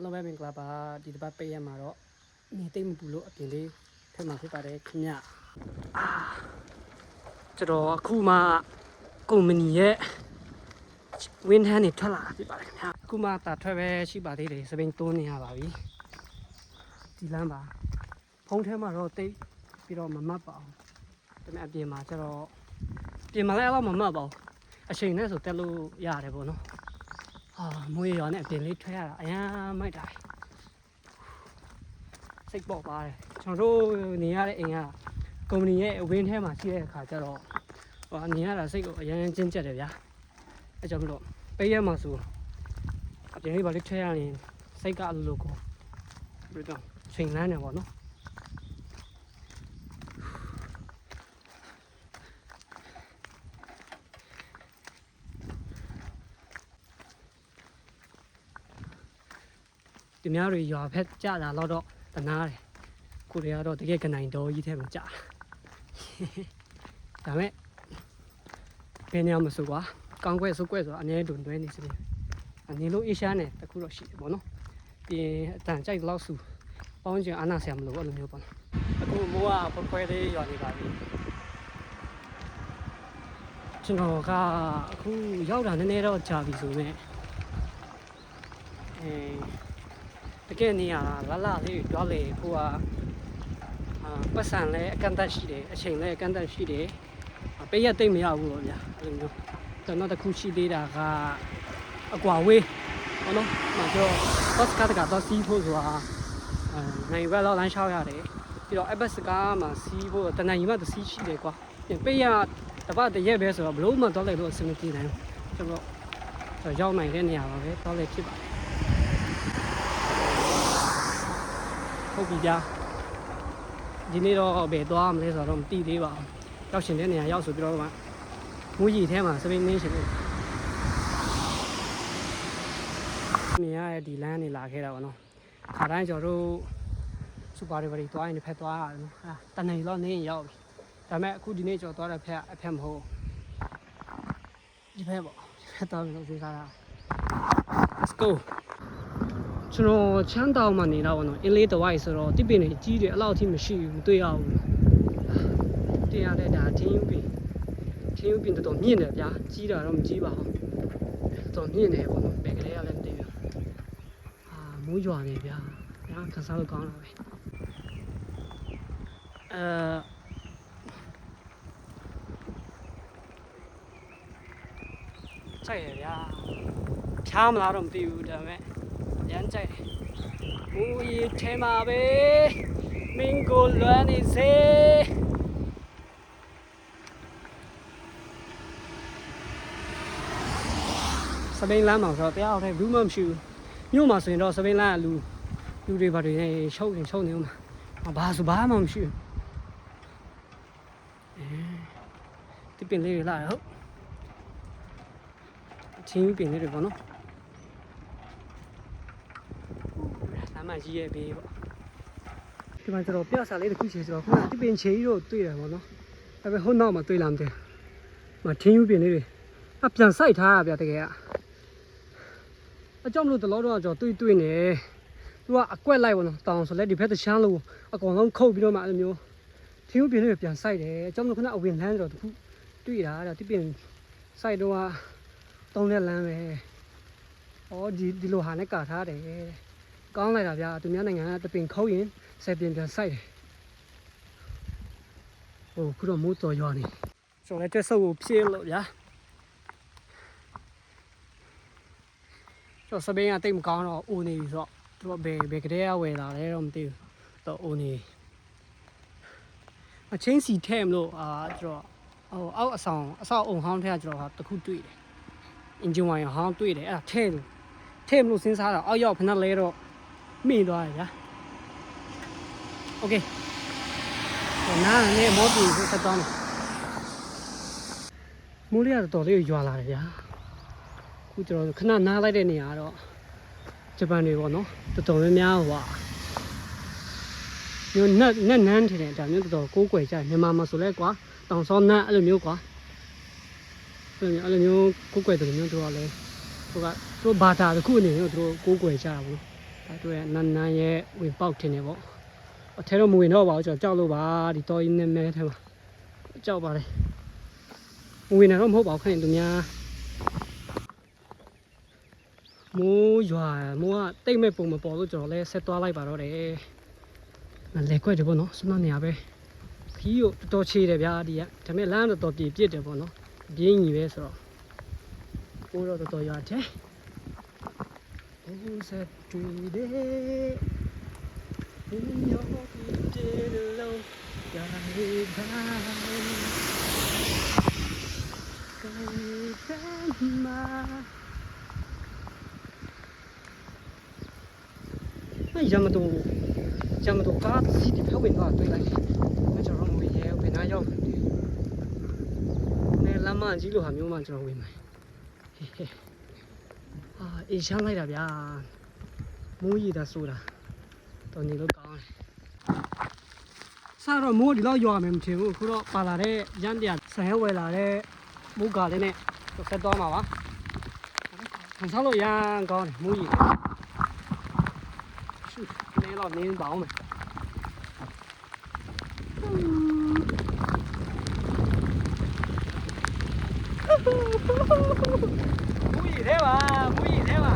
Hello ပဲမင်္ဂလာပါဒီတစ်ပတ်ပေးရမှာတော့နေသိမ့်မပူလို့အပြင်လေးထပ်မှာဖြစ်ပါတယ်ခင်ဗျကျွန်တော်အခုမှကုမ္ပဏီရဲ့ဝင်းထမ်းနေထွက်လာဖြစ်ပါတယ်ခင်ဗျအခုမှတာထွက်ပဲရှိပါသေးတယ်စပိန်တိုးနေရပါပြီဒီလမ်းပါဖုံးထဲမှာတော့တိတ်ပြီးတော့မမတ်ပါဘူးဒါပေမဲ့အပြင်မှာကျတော့ပြင်မှာလည်းအဲ့လိုမမတ်ပါဘူးအချိန်နဲ့ဆိုတက်လို့ရတယ်ပေါ့နော်မွေးရွာနဲ့အပြင်လေးထွက်ရတာအရင်မိုက်တာစိတ်ပေါက်ပါတယ်ကျွန်တော်တို့နေရတဲ့အိမ်ကကုမ္ပဏီရဲ့ဝင်းထဲမှာရှိတဲ့အခါကျတော့နေရတာစိတ်ကိုအရင်ကျဉ်းကျက်တယ်ဗျာအဲကြောင့်မလို့ပေးရမှာဆိုအပြင်လေးပါလေးထွက်ရရင်စိတ်ကအလိုလိုကိုပြီးတော့ချိန်လန်းနေပါတော့ဒီများတွေရွာဖက်ကြတာတော့တနာတယ်ကိုတွေကတော့တကယ်ကနိုင်တော်ကြီးထဲမှာကြာဒါမဲ့ဘယ်နေရာမဆိုကွာကောင်းကွက်စုပ်ကွက်ဆိုအနည်းတွင်တွဲနေစီအနေလို့အေးရှားနေတခုတော့ရှိတယ်ပေါ့နော်ပြီးအတန်ကြိုက်လောက်စုပေါင်းချင်အာနာဆရာမလို့အဲ့လိုမျိုးပေါ့အခုမိုးကဖွယ်လေးရွာနေပါပြီကျွန်တော်ကအခုရောက်တာနည်းနည်းတော့ကြာပြီဆိုမဲ့တကယ်နေရတာလာလေးတွားလေကိုကပတ်စံလဲအကန့်အသတ်ရှိတယ်အချိန်လဲအကန့်အသတ်ရှိတယ်ပေးရတိတ်မရဘူးပေါ့ဗျာအဲ့လိုမျိုးကျွန်တော်တခုရှိသေးတာကအကွာဝေးဟုတ်နော်ကျွန်တော်ဘတ်စကားကတော့စီးဖို့ဆိုတာနိုင်ဘက်လောက်လမ်းလျှောက်ရတယ်ပြီးတော့အဘတ်စကားမှာစီးဖို့တနင်္ဂနွေမှစီးရှိတယ်ကွာပေးရတပတ်တရက်ပဲဆိုတော့ဘလို့မှတော့လိုက်လို့အဆင်မပြေနိုင်ဘူးကျွန်တော်ရောက်နိုင်တဲ့နေရာပါပဲတော့လည်းဖြစ်ပါတယ်ဟုတ်ပြီဗျာဒီနေ့တော့ဘယ်သွားမလဲဆိုတော့မသိသေးပါဘူးရောက်ရှင်တဲ့နေရာရောက်ဆိုပြီးတော့မှမူကြီးထဲမှာစပိန်နေရှင်နေရတဲ့ဒီလမ်းနေလာခဲ့တာပါနော်ခါတိုင်းကျွန်တော်တို့စူပါရီဘရီသွားရင်တစ်ဖက်သွားရတယ်နော်တန်နေလောက်နေရောက်ပြီဒါပေမဲ့အခုဒီနေ့ကျွန်တော်သွားတဲ့ဖက်အဖက်မဟုတ်ဒီဖက်ပေါ့ဒီဖက်သွားပြီးတော့စဉ်းစားတာ Let's goကျွန်တော်ချမ်းတောင်မှာနေတာပေါ့နော်အင်းလေးတဝိုက်ဆိုတော့တိပင်တွေကြီးတယ်အဲ့လောက်အထိမရှိဘူးမတွေ့ရဘူးတင်ရတဲ့ဒါထင်းယူပင်တော်မြင့်တယ်ဗျာကြီးတာတော့မကြီးပါဘူးတော်မြင့်တယ်ပေါ့နော်ဘယ်ကလေးရလဲမသိဘူးမိုးရွာနေဗျာညာခစားလို့ကောင်းတာပဲကြိုက်ရဗျာဖြားမလားတော့မသိဘူးဒါပေမဲ့ရမ်းကြိုက်တယ်။ဘူရီထဲမှာပဲမင်းကိုလွမ်းနေစေစပိန်လမ်းမှာဆိုတော့တရားအောင်ထဲဘူးမှမရှိဘူး။မြို့မှာဆိုရင်တော့စပိန်လမ်းကလူတွေဘာတွေနဲ့ရှုပ်နေဦးမှာ။ဘာဆိုဘာမှမရှိဘူး။ဒီပင်လေးတွေလာဟုတ်။ချင်းပင်လေးတွေပေါ့နော်။မှကြီးရဲ့ဘေးပေါ့ဒီမှာကျွန်တော်ပြစာလေးတစ်ခုချေဆိုတော့ခုနဒီပင်ချေကြီးတို့တွေ့တယ်ပေါ့နော်ဒါပေမဲ့ဟိုနောက်မှာတွေ့လာမသိဘူးမထင်းယူပင်လေးတွေပြန်စိုက်ထားရဗျတကယ်အကြောင်းမလို့တလောတော့ကျွန်တော်တွေ့နေသူကအကွက်လိုက်ပေါ့နော်တောင်ဆိုလဲဒီဘက်တချမ်းလို့အကောင်လုံးခုတ်ပြီးတော့မှအဲ့လိုမျိုးထင်းယူပင်လေးတွေပြန်စိုက်တယ်အကြောင်းမလို့ခုနအဝင်လမ်းဆိုတော့တခုတွေ့တာတဲ့ဒီပင်စိုက်တော့တုံးတဲ့လမ်းပဲဒီလိုဟာနဲ့ကာထားတယ်ကောင်းလိုက်တာဗျာသူများနိုင်ငံကတပင်ခုတ်ရင်ဆက်ပြန်စိုက်တယ်ခုတော့မိုးတော်ရွာနေဆိုတော့တက်ဆုပ်ကိုဖြည့်လို့ဗျာစပိန်ကတိတ်မကောင်းတော့အိုနေပြီဆိုတော့သူကဘယ်ကလေးကဝယ်လာလဲတော့မသိဘူးတော့အိုနေအချင်းစီထဲမလို့ကျွန်တော်အောက်အဆောင်အုံဟောင်းထဲကကျွန်တော်တခုတွေ့တယ်အင်ဂျင်ဝိုင်ဟောင်းတွေ့တယ်အဲ့ဒါထဲမလို့စဉ်းစားတာအောက်ရောက်ဖဏလဲတော့မိသွားရဗျာโอเคနားနဲ့မော်တူကိုဆက်သွားမယ်မိုးလေးကတော့တော်လေးရွာလာတယ်ဗျာခုကျွန်တော်ခဏနားလိုက်တဲ့နေရာတော့ဂျပန်တွေပေါ့နော်တော်များများမျိုးနန်းထင်တယ်ဒါမျိုးတော်ကိုးကွယ်ကြမြန်မာမှာဆိုလဲကွာတောင်စောနန်းအဲ့လိုမျိုးကွာအဲ့လိုမျိုးကိုးကွယ်တယ်မျိုးတို့ကလဲသူကဘာသာတစ်ခုအနေနဲ့သူတို့ကိုးကွယ်ကြတာပေါ့နော် တို့ရဲ့နန်းနန်းရဲ့ဝင်ပေါက်ထင်တယ်ပေါ့အထဲတော့မဝင်တော့ပါဘူးကျွန်တော်ကြောက်လို့ပါဒီတော်ကြီးနဲ့မဲထဲမှာကြောက်ပါလေမဝင်တော့မဟုတ်ပါဘူးခင်ဗျသူများမိုးရွာမိုးကတိတ်မဲ့ပုံမပေါ်လို့ကျွန်တော်လည်းဆက်သွားလိုက်ပါတော့တယ်လေခွက်တယ်ပေါ့နော်စမနေရပဲခီးကိုတော်ချေတယ်ဗျာဒီကဒါပေမဲ့လမ်းတော့တော်ပြည့်ပြစ်တယ်ပေါ့နော်ပြင်းကြီးပဲဆိုတော့မိုးတော့တော်ရွာတယ်ဘုံဆက်တွေ့တယ်ဘုံရောပြည့်တယ်လို့ယာရီဘာကေမာရမတော့ကားစီတီဖက်ဝင်တော့တွေ့လိုက်မကျွန်တော်မရဲဘယ်နာရောက်နေလမ်းမကြီးလိုဟာမျိုးမှကျွန်တော်ဝင်မယ်အေးရှမ်းလိုက်တာဗျာမိုးရီတာဆိုတာတော်နေလို့ကောင်းတယ်စားတော့မိုးဒီလောက်ရွာမယ်မထင်ဘူးအခုတော့ပါလာတဲ့ရန်တရားဆန်ရဲဝယ်လာတဲ့မိုးကားလေးနဲ့ဆက်သွားမှာပါခံစားလို့ရန်ကောင်းတယ်မိုးရီနေတော့နေပေါင်းမယ်မူကြီးသေးပါမူကြီးသေးပါ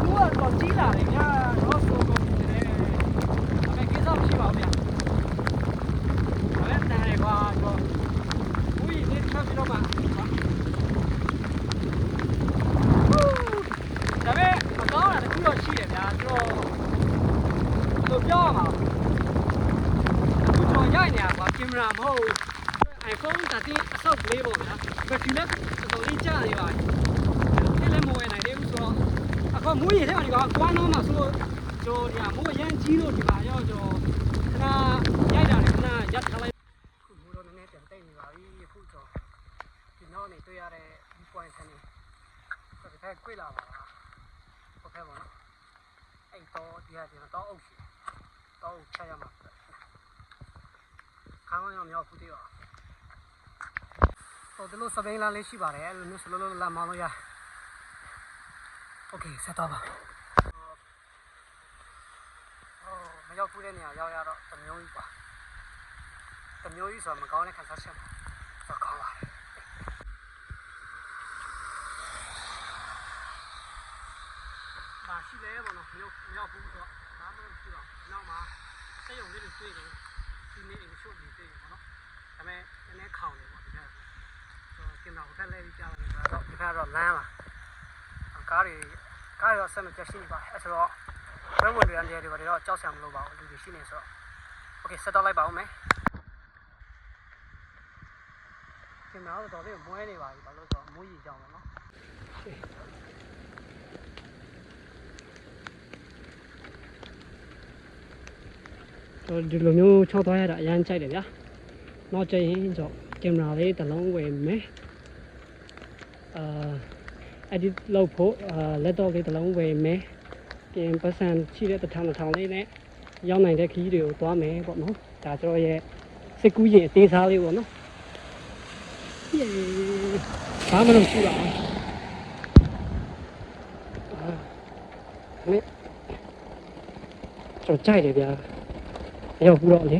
မူကတော့ကြီးလာတယ်ဗျာတော့ဆိုကုန်တယ်ဒါပေမဲ့ကိစ္စမရှိပါဘူးဗျာဒါလည်းတန်ရကွာတော့မူကြီးနေချပြီးတော့မှဒါပေမဲ့မကောင်းတာတခုတော့ရှိတယ်ဗျာတို့ပြောရမှာအခုကျွန်တော်ရိုက်နေတာကွာကင်မရာမဟုတ် iPhone တတိအဆောက်ကလေးပေါ့ဗျာဘက်ထရီနဲ့တော်လေးကြာနေပါပြီဒီလည်းမဝင်နိုင်သေးဘူးဆိုတော့အခုမူးရည်ထဲမှာဒီကောင်ကွာတော့မှဆိုကျွန်တော်ဒီကမိုးရမ်းကြီးလို့ဒီမှာရောကျွန်တော်ခဏရိုက်တာလေခဏရပ်ထားလိုက်ခုမိုးတော့နည်းနည်းပြန်တိတ်နေပါပြီအခုကျွန်တော်ဒီနောက်နေတွေ့ရတဲ့ view point ဆန်းနေဆိုဒီဘက်တွေ့လာပါလားဟုတ်ကဲ့ပါနော်အဲ့တော့ဒီကတော့အုပ်ရှိတော့ချရမှာခေါင်းရောမြောက်ဖူးသေးပါတော့ဒီလိုစပိန်လာလေးရှိပါတယ်အဲ့လိုမျိုးစလိုလာမောင်းလို့ရโอเคဆက်တော့ပါမရောက်ဖူးတဲ့နေရာရောက်ရတော့တမျိုးကြီးပါတမျိုးကြီးဆိုတော့မကောင်းတဲ့ခံစားချက်တော့ကောင်းပါတယ်ရှိတယ်ပေါ့နော်မြောက်ဘူးဆိုတော့ဘာမှမရှိတော့နောက်မှာစက်ရုံလေးတွေတွေ့တယ်ဒီနေ့အိမ်ချို့တွေတွေ့တယ်ပေါ့နော်ဒါပေမဲ့နည်းနည်းခေါင်တယ်ပေါ့ဒီကကင်မရာကိုထပ်လဲပြီးကြားလိုက်တာတော့ဒီကတော့လမ်းလာကားတွေတော့ဆက်မပြတ်ရှိနေပါတယ်အဲဆိုတော့ဘယ်ဝင်တွေအန်တွေတော့ကြောက်စရာမလိုပါဘူးလူတွေရှိနေဆိုတော့โอเคဆက်တော့လိုက်ပါဦးမယ်ကင်မရာတော့လေးမွဲနေပါပြီဘာလို့ဆိုတော့မိုးရီကြောင်ပေါ့နော်ဒီလိုမျိုးချောက်သွားရတာအရန်ကြိုက်တယ်ဗျာနောက်ကျရင်ကြောင့်ကင်မရာလေးတစ်လုံးဝယ်မယ်edit လုပ်ဖို့laptop လေးတစ်လုံးဝယ်မယ်ပြင်ပတ်စံရှိတဲ့1000လေးနဲ့ရောက်နိုင်တဲ့ခီးတွေကိုသွားမယ်ပေါ့နော်ဒါကျွန်တော်ရဲ့စိတ်ကူးရင်အသေးစားလေးပေါ့နော်ဘာမှမလုပ်ရှိပါဘူးကျွန်တော်ကြိုက်တယ်ဗျာရောက်ဘူးတော့လေ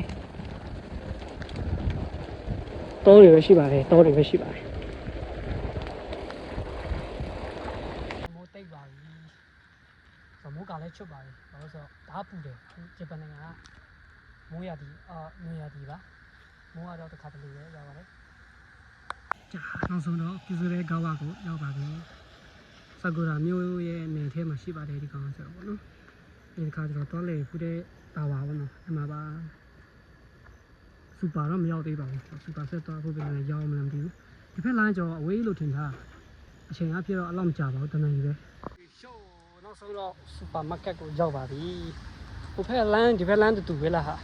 တောတွေပဲရှိပါတယ်တောတွေပဲရှိပါတယ်မိုးတိတ်ပါပြီဆိုမိုးကလည်းချွတ်ပါပြီဘာလို့ဆိုတော့ဓာတ်ပူတယ်ဂျပန်နိုင်ငံကမိုးရသည်နွေရသည်ပါမိုးကတော့တစ်ခါတလေပဲရောက်ပါတယ်နောက်ဆုံးတော့ပြည်စုရဲကောင်းပါကိုရောက်ပါပြီစကူရာမျိုးရဲ့နယ်ထဲမှာရှိပါတယ်ဒီကောင်ဆိုတော့ပေါ့နော်ဒီခါကျတော့တောလေဖူးတဲ့တာပါဘောနော်အမှပါစူပါတော့မရောက်သေးပါဘူးစူပါဆက်သွားဖို့ပြန်ရောက်မှမသိဘူးဒီဖက်လမ်းကျော်အဝေးလို့ထင်တာအချိန်အပြည့်တော့အလောက်မကြာပါဘူးတနင်္ဂနွေပဲရှော့နောက်ဆုံးတော့စူပါမားကတ်ကိုရောက်ပါပြီဟိုဖက်လမ်းဒီဖက်လမ်းတူပဲလားဟာ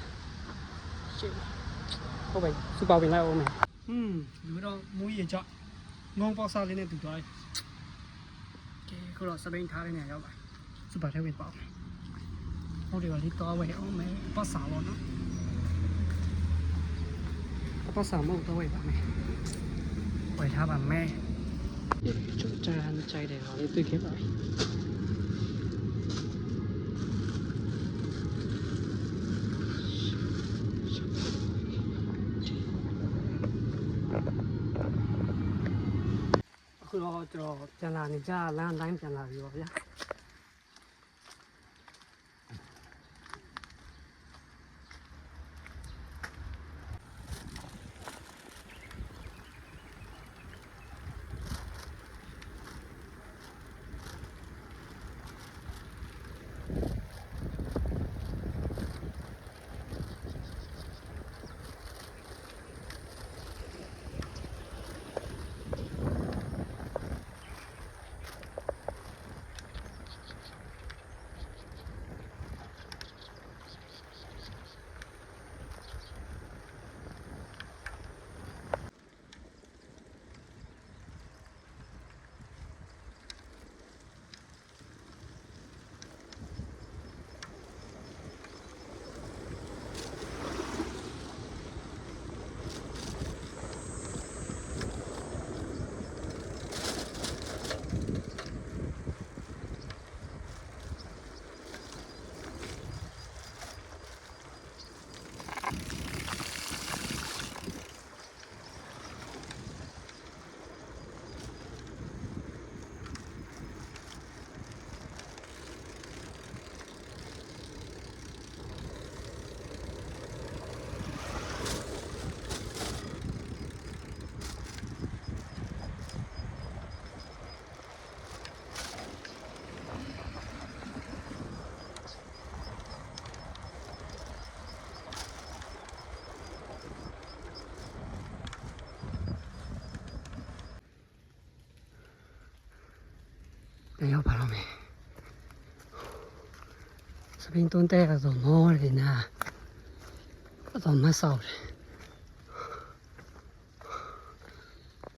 ရှေ့ဟုတ်ပြီစူပါဝင်လိုက်အောင်မယ်ဒီတော့မိုးရေကြငုံပေါက်စားလေးနဲ့တူသွားတယ်ကဲခုတော့စပိန်ထားတဲ့နေရာရောက်ပါစူပါထဲဝင်ပါဟုတ်တယ်လေတော့ဝယ်အောင်မယ်ပတ်စာတော့နော်ပတ်စာမဟုတ်တော့ဝယ်ပါမယ်ဝယ်ထားပါမယ်ကျန်ကြိုက်တယ်တော့လေတွေ့ခဲ့ပါပြီ တော့ကျွန်တော်ပြန်လာနေကြလမ်းတိုင်းပြန်လာပြီပါဗျာပြန်ရောက်ပါတော့မယ်စပင်းတွန်းတဲ့ကတော့မောတယ်နာတော့မဆောက်တယ်